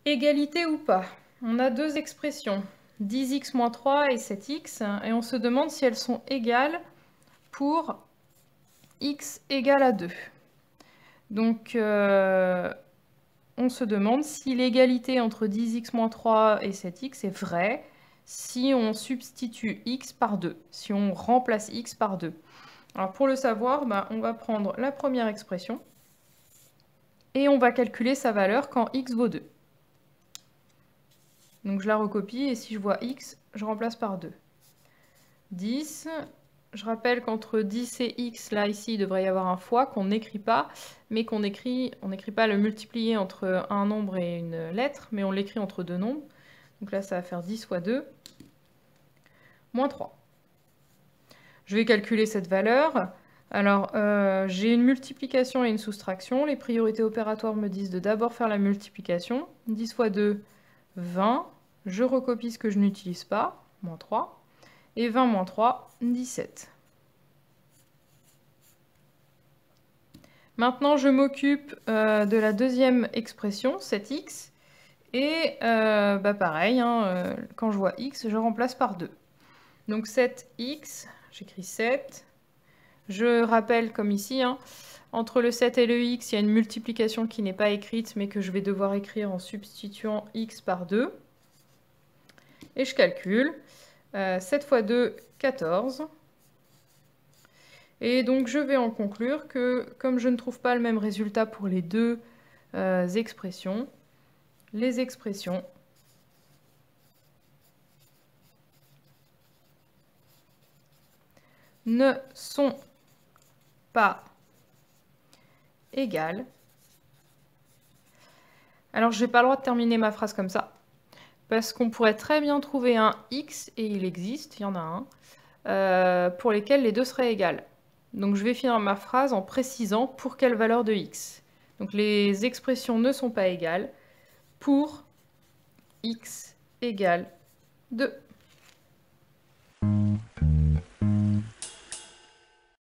Égalité ou pas? On a deux expressions, 10x moins 3 et 7x, et on se demande si elles sont égales pour x égale à 2. Donc, on se demande si l'égalité entre 10x moins 3 et 7x est vraie si on substitue x par 2, si on remplace x par 2. Alors pour le savoir, on va prendre la première expression et on va calculer sa valeur quand x vaut 2. Donc je la recopie et si je vois x, je remplace par 2. 10, je rappelle qu'entre 10 et x, là ici, il devrait y avoir un fois qu'on n'écrit pas, mais on n'écrit pas le multiplier entre un nombre et une lettre, mais on l'écrit entre deux nombres. Donc là, ça va faire 10 fois 2, moins 3. Je vais calculer cette valeur. Alors, j'ai une multiplication et une soustraction. Les priorités opératoires me disent de d'abord faire la multiplication. 10 fois 2, 20. Je recopie ce que je n'utilise pas, moins 3. Et 20 moins 3, 17. Maintenant, je m'occupe de la deuxième expression, 7x. Et pareil, quand je vois x, je remplace par 2. Donc 7x, j'écris 7. Je rappelle, comme ici, entre le 7 et le x, il y a une multiplication qui n'est pas écrite, mais que je vais devoir écrire en substituant x par 2. Et je calcule. 7 fois 2, 14. Et donc je vais en conclure que, comme je ne trouve pas le même résultat pour les deux expressions, les expressions ne sont pas égales. Alors je n'ai pas le droit de terminer ma phrase comme ça, parce qu'on pourrait très bien trouver un x, et il existe, il y en a un, pour lesquels les deux seraient égales. Donc je vais finir ma phrase en précisant pour quelle valeur de x. Donc les expressions ne sont pas égales pour x égale 2.